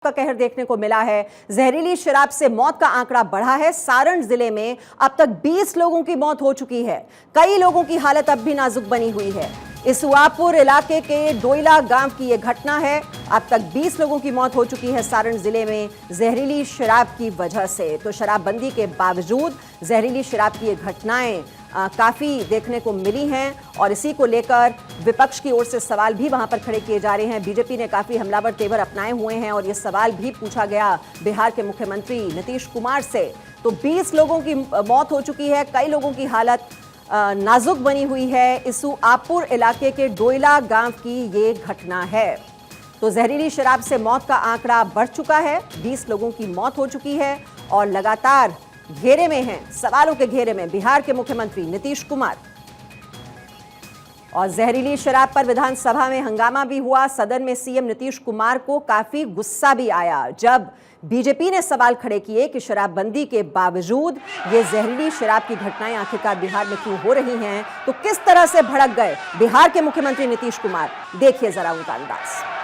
का कहर देखने को मिला है। जहरीली शराब से मौत का आंकड़ा बढ़ा है। सारण जिले में अब तक 20 लोगों की मौत हो चुकी है। कई लोगों की हालत अब भी नाजुक बनी हुई है। इसुआपुर इलाके के डोइला गांव की यह घटना है। अब तक 20 लोगों की मौत हो चुकी है सारण जिले में जहरीली शराब की वजह से। तो शराबबंदी के बावजूद जहरीली शराब की ये घटनाएं काफी देखने को मिली हैं और इसी को लेकर विपक्ष की ओर से सवाल भी वहां पर खड़े किए जा रहे हैं। बीजेपी ने काफी हमलावर तेवर अपनाए हुए हैं और ये सवाल भी पूछा गया बिहार के मुख्यमंत्री नीतीश कुमार से। तो 20 लोगों की मौत हो चुकी है, कई लोगों की हालत नाजुक बनी हुई है। इसुआपुर इलाके के डोइला गांव की ये घटना है। तो जहरीली शराब से मौत का आंकड़ा बढ़ चुका है, 20 लोगों की मौत हो चुकी है और लगातार घेरे में हैं, सवालों के घेरे में बिहार के मुख्यमंत्री नीतीश कुमार। और जहरीली शराब पर विधानसभा में हंगामा भी हुआ। सदन में सीएम नीतीश कुमार को काफी गुस्सा भी आया जब बीजेपी ने सवाल खड़े किए कि शराबबंदी के बावजूद ये जहरीली शराब की घटनाएं आखिरकार बिहार में क्यों हो रही हैं। तो किस तरह से भड़क गए बिहार के मुख्यमंत्री नीतीश कुमार, देखिए जरा उनका अंदाज।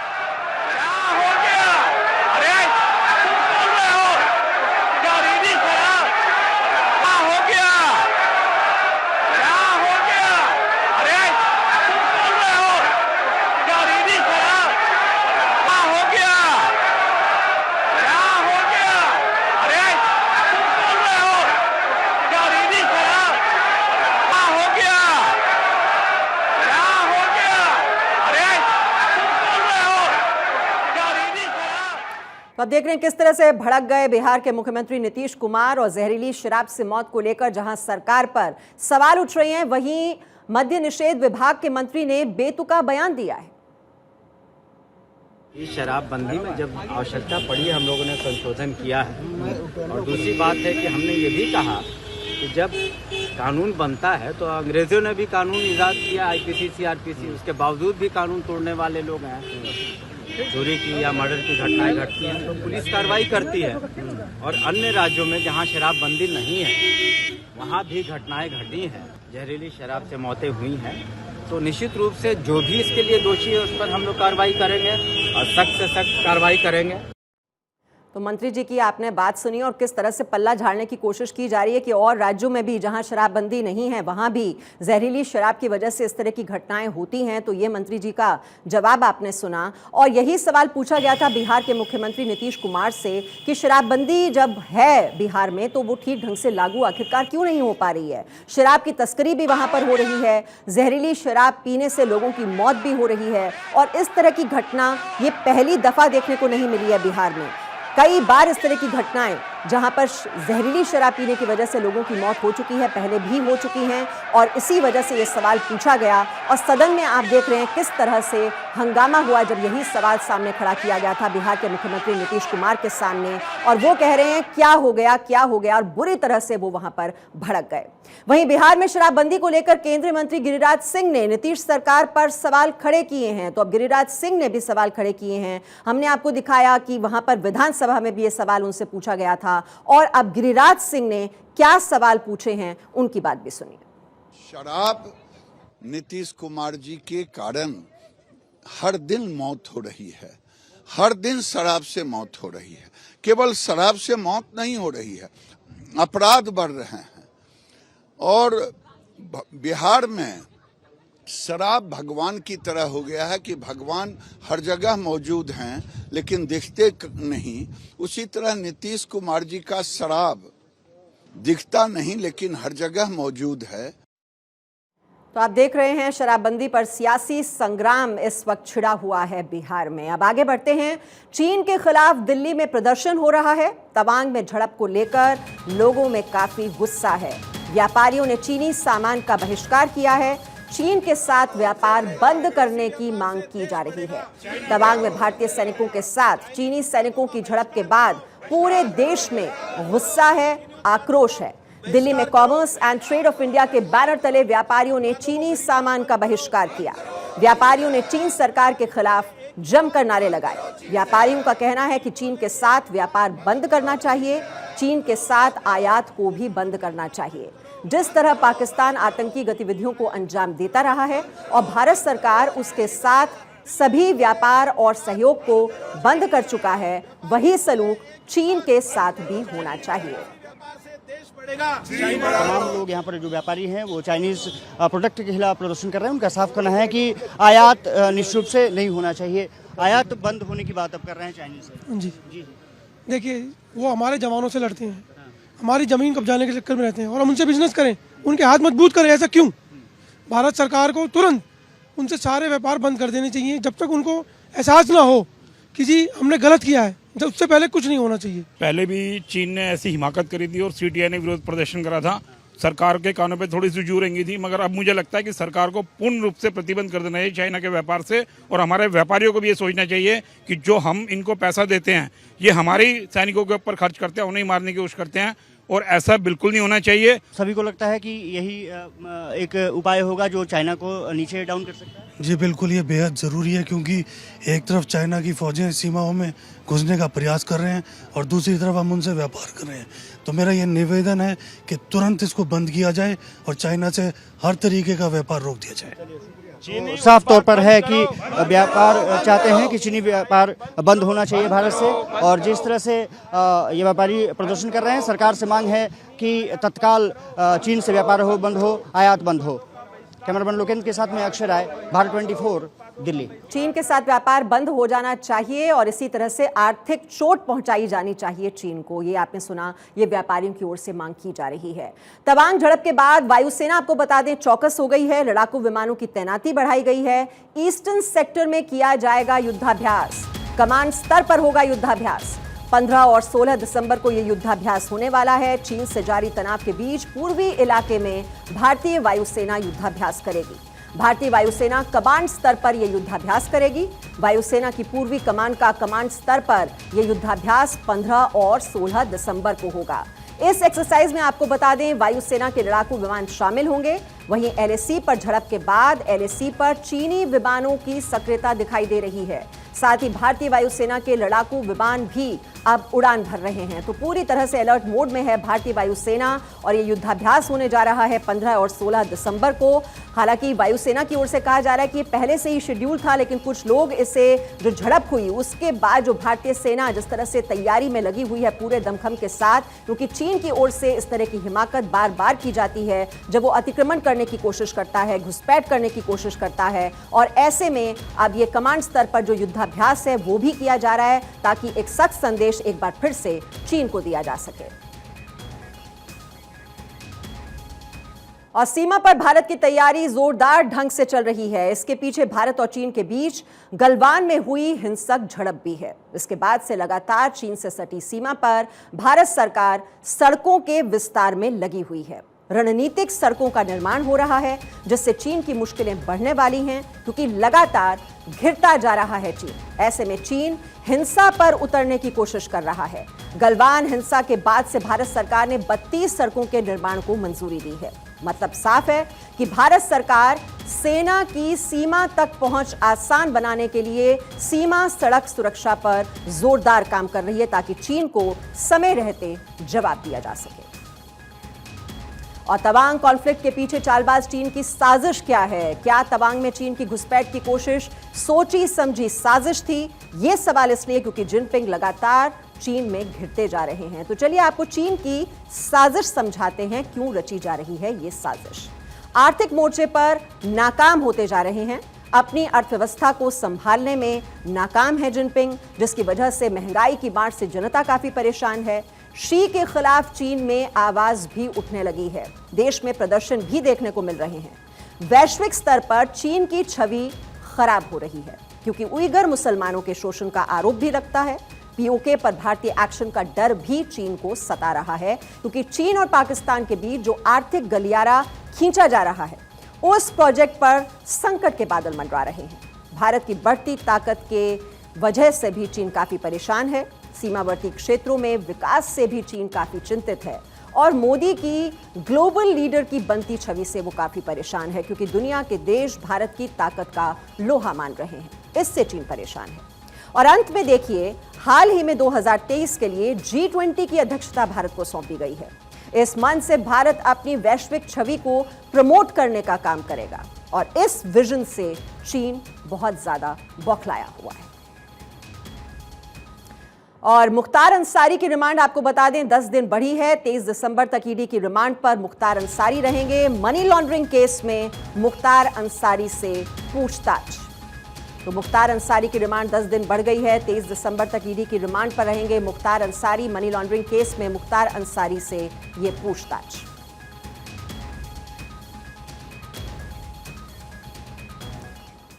तो अब देख रहे हैं किस तरह से भड़क गए बिहार के मुख्यमंत्री नीतीश कुमार और जहरीली शराब से मौत को लेकर जहां सरकार पर सवाल उठ रहे हैं, वहीं मद्य निषेध विभाग के मंत्री ने बेतुका बयान दिया है। इस शराबबंदी में जब आवश्यकता पड़ी हम लोगों ने संशोधन किया है और दूसरी बात है कि हमने ये भी कहा कि जब कानून बनता है तो अंग्रेजों ने भी कानून ईजाद किया, आईपीसी सीआरपीसी, उसके बावजूद भी कानून तोड़ने वाले लोग हैं। चोरी की या मर्डर की घटनाएं घटती हैं तो पुलिस कार्रवाई करती है और अन्य राज्यों में जहां शराबबंदी नहीं है वहां भी घटनाएं घटी हैं, जहरीली शराब से मौतें हुई हैं। तो निश्चित रूप से जो भी इसके लिए दोषी है उस पर हम लोग कार्रवाई करेंगे और सख्त से सख्त कार्रवाई करेंगे। तो मंत्री जी की आपने बात सुनी और किस तरह से पल्ला झाड़ने की कोशिश की जा रही है कि और राज्यों में भी जहां शराबबंदी नहीं है वहां भी जहरीली शराब की वजह से इस तरह की घटनाएं होती हैं। तो ये मंत्री जी का जवाब आपने सुना और यही सवाल पूछा गया था बिहार के मुख्यमंत्री नीतीश कुमार से कि शराबबंदी जब है बिहार में तो वो ठीक ढंग से लागू आखिरकार क्यों नहीं हो पा रही है। शराब की तस्करी भी वहां पर हो रही है, जहरीली शराब पीने से लोगों की मौत भी हो रही है और इस तरह की घटना ये पहली दफा देखने को नहीं मिली है बिहार में। कई बार इस तरह की घटनाएं जहां पर जहरीली शराब पीने की वजह से लोगों की मौत हो चुकी है, पहले भी हो चुकी हैं और इसी वजह से ये सवाल पूछा गया और सदन में आप देख रहे हैं किस तरह से हंगामा हुआ जब यही सवाल सामने खड़ा किया गया था बिहार के मुख्यमंत्री नीतीश कुमार के सामने। और वो कह रहे हैं क्या हो गया और बुरी तरह से वो वहां पर भड़क गए। वहीं बिहार में शराबबंदी को लेकर केंद्रीय मंत्री गिरिराज सिंह ने नीतीश सरकार पर सवाल खड़े किए हैं। तो अब गिरिराज सिंह ने भी सवाल खड़े किए हैं। हमने आपको दिखाया कि वहां पर विधानसभा में भी ये सवाल उनसे पूछा गया था और अब गिरिराज सिंह ने क्या सवाल पूछे हैं उनकी बात भी सुनिए। शराब नीतीश कुमार जी के कारण हर दिन मौत हो रही है, हर दिन शराब से मौत हो रही है। केवल शराब से मौत नहीं हो रही है, अपराध बढ़ रहे हैं और बिहार में शराब भगवान की तरह हो गया है कि भगवान हर जगह मौजूद हैं लेकिन दिखते नहीं। उसी तरह नीतीश कुमार जी का शराब दिखता नहीं लेकिन हर जगह मौजूद है। तो आप देख रहे हैं शराबबंदी पर सियासी संग्राम इस वक्त छिड़ा हुआ है बिहार में। अब आगे बढ़ते हैं। चीन के खिलाफ दिल्ली में प्रदर्शन हो रहा है। तवांग में झड़प को लेकर लोगों में काफी गुस्सा है। व्यापारियों ने चीनी सामान का बहिष्कार किया है। चीन के साथ व्यापार बंद करने की मांग की जा रही है। तवांग में भारतीय सैनिकों के साथ चीनी सैनिकों की झड़प के बाद पूरे देश में गुस्सा है, आक्रोश है। दिल्ली में commerce and trade off India के बैनर तले व्यापारियों ने चीनी सामान का बहिष्कार किया। व्यापारियों ने चीन सरकार के खिलाफ जमकर नारे लगाए। व्यापारियों का कहना है कि चीन के साथ व्यापार बंद करना चाहिए, चीन के साथ आयात को भी बंद करना चाहिए। जिस तरह पाकिस्तान आतंकी गतिविधियों को अंजाम देता रहा है और भारत सरकार उसके साथ सभी व्यापार और सहयोग को बंद कर चुका है, वही सलूक चीन के साथ भी होना चाहिए। तमाम लोग यहाँ पर जो व्यापारी हैं वो चाइनीज प्रोडक्ट के खिलाफ प्रदर्शन कर रहे हैं। उनका साफ कहना है कि आयात निश्चित रूप से नहीं होना चाहिए। आयात बंद होने की बात अब कर रहे हैं चाइनीज से। जी जी देखिए, वो हमारे जवानों से लड़ते हैं, हमारी ज़मीन कब्जाने के चक्कर में रहते हैं और हम उनसे बिजनेस करें, उनके हाथ मजबूत करें। ऐसा क्यों? भारत सरकार को तुरंत उनसे सारे व्यापार बंद कर देने चाहिए जब तक उनको एहसास ना हो कि जी हमने गलत किया है। जब उससे पहले कुछ नहीं होना चाहिए। पहले भी चीन ने ऐसी हिमाकत करी थी और सीटीआई ने विरोध प्रदर्शन करा था। सरकार के कानों पे थोड़ी सी जू रेंगी थी, मगर अब मुझे लगता है कि सरकार को पूर्ण रूप से प्रतिबंध कर देना चाहिए चाइना के व्यापार से। और हमारे व्यापारियों को भी ये सोचना चाहिए कि जो हम इनको पैसा देते हैं ये हमारे सैनिकों के ऊपर खर्च करते हैं, उन्हें मारने की कोशिश करते हैं, और ऐसा बिल्कुल नहीं होना चाहिए। सभी को लगता है कि यही एक उपाय होगा जो चाइना को नीचे डाउन कर सकता है। जी बिल्कुल, ये बेहद ज़रूरी है, क्योंकि एक तरफ चाइना की फ़ौजें सीमाओं में घुसने का प्रयास कर रहे हैं और दूसरी तरफ हम उनसे व्यापार कर रहे हैं। तो मेरा ये निवेदन है कि तुरंत इसको बंद किया जाए और चाइना से हर तरीके का व्यापार रोक दिया जाए। साफ तौर पर है कि व्यापार चाहते हैं कि चीनी व्यापार बंद होना चाहिए भारत से। और जिस तरह से ये व्यापारी प्रदर्शन कर रहे हैं, सरकार से मांग है कि तत्काल चीन से व्यापार हो बंद हो, आयात बंद हो। कैमरामैन लोकेंद्र के साथ में अक्षय राय, भारत 24, दिल्ली। चीन के साथ व्यापार बंद हो जाना चाहिए और इसी तरह से आर्थिक चोट पहुंचाई जानी चाहिए चीन को। ये आपने सुना, ये व्यापारियों की ओर से मांग की जा रही है। तवांग झड़प के बाद वायुसेना, आपको बता दें, चौकस हो गई है। लड़ाकू विमानों की तैनाती बढ़ाई गई है। ईस्टर्न सेक्टर में किया जाएगा युद्धाभ्यास, कमांड स्तर पर होगा युद्धाभ्यास। 15 और 16 दिसंबर को यह युद्धाभ्यास होने वाला है। चीन से जारी तनाव के बीच पूर्वी इलाके में भारतीय वायुसेना युद्धाभ्यास करेगी। भारतीय वायुसेना कमांड स्तर पर यह युद्धाभ्यास करेगी। वायुसेना की पूर्वी कमान का कमांड स्तर पर यह युद्धाभ्यास 15 और 16 दिसंबर को होगा। इस एक्सरसाइज में आपको बता दें, वायुसेना के लड़ाकू विमान शामिल होंगे। वहीं एलएसी पर झड़प के बाद एलएसी पर चीनी विमानों की सक्रियता दिखाई दे रही है। साथ ही भारतीय वायुसेना के लड़ाकू विमान भी अब उड़ान भर रहे हैं। तो पूरी तरह से अलर्ट मोड में है भारतीय वायुसेना और ये युद्धाभ्यास होने जा रहा है 15 और 16 दिसंबर को। हालांकि वायुसेना की ओर से कहा जा रहा है कि पहले से ही शेड्यूल था, लेकिन कुछ लोग इसे, जो झड़प हुई उसके बाद जो भारतीय सेना जिस तरह से तैयारी में लगी हुई है पूरे दमखम के साथ, क्योंकि चीन की ओर से इस तरह की हिमाकत बार बार की जाती है जब वो अतिक्रमण करने की कोशिश करता है, घुसपैठ करने की कोशिश करता है। और ऐसे में अब ये कमांड स्तर पर जो युद्धाभ्यास है वो भी किया जा रहा है ताकि एक सख्त संदेश एक बार फिर से चीन को दिया जा सके। और सीमा पर भारत की तैयारी जोरदार ढंग से चल रही है। इसके पीछे भारत और चीन के बीच गलवान में हुई हिंसक झड़प भी है। इसके बाद से लगातार चीन से सटी सीमा पर भारत सरकार सड़कों के विस्तार में लगी हुई है। रणनीतिक सड़कों का निर्माण हो रहा है, जिससे चीन की मुश्किलें बढ़ने वाली हैं, क्योंकि लगातार घिरता जा रहा है चीन। ऐसे में चीन हिंसा पर उतरने की कोशिश कर रहा है। गलवान हिंसा के बाद से भारत सरकार ने 32 सड़कों के निर्माण को मंजूरी दी है। मतलब साफ है कि भारत सरकार सेना की सीमा तक पहुंच आसान बनाने के लिए सीमा सड़क सुरक्षा पर जोरदार काम कर रही है, ताकि चीन को समय रहते जवाब दिया जा सके। और तवांग कॉन्फ्लिक्ट के पीछे चालबाज चीन की साजिश क्या है? क्या तवांग में चीन की घुसपैठ की कोशिश सोची समझी साजिश थी? ये सवाल इसलिए क्योंकि जिनपिंग लगातार चीन में घिरते जा रहे हैं। तो चलिए आपको चीन की साजिश समझाते हैं, क्यों रची जा रही है ये साजिश। आर्थिक मोर्चे पर नाकाम होते जा रहे हैं। अपनी अर्थव्यवस्था को संभालने में नाकाम है जिनपिंग, जिसकी वजह से महंगाई की मार से जनता काफी परेशान है। शी के खिलाफ चीन में आवाज भी उठने लगी है। देश में प्रदर्शन भी देखने को मिल रहे हैं। वैश्विक स्तर पर चीन की छवि खराब हो रही है, क्योंकि उइगर मुसलमानों के शोषण का आरोप भी लगता है। पीओके पर भारतीय एक्शन का डर भी चीन को सता रहा है, क्योंकि चीन और पाकिस्तान के बीच जो आर्थिक गलियारा खींचा जा रहा है, उस प्रोजेक्ट पर संकट के बादल मंडरा रहे हैं। भारत की बढ़ती ताकत के वजह से भी चीन काफी परेशान है। सीमावर्ती क्षेत्रों में विकास से भी चीन काफी चिंतित है और मोदी की ग्लोबल लीडर की बनती छवि से वो काफी परेशान है, क्योंकि दुनिया के देश भारत की ताकत का लोहा मान रहे हैं। इससे चीन परेशान है। और अंत में देखिए, हाल ही में 2023 के लिए G20 की अध्यक्षता भारत को सौंपी गई है। इस मंच से भारत अपनी वैश्विक छवि को प्रमोट करने का काम करेगा और इस विजन से चीन बहुत ज्यादा बौखलाया हुआ है। और मुख्तार अंसारी की रिमांड आपको बता दें 10 दिन बढ़ी है। 23 दिसंबर तक ईडी की रिमांड पर मुख्तार अंसारी रहेंगे। मनी लॉन्ड्रिंग केस में मुख्तार अंसारी से पूछताछ। तो मुख्तार अंसारी की रिमांड 10 दिन बढ़ गई है। 23 दिसंबर तक ईडी की रिमांड पर रहेंगे Mukhtar Ansari. Money laundering case में मुख्तार अंसारी से ये पूछताछ।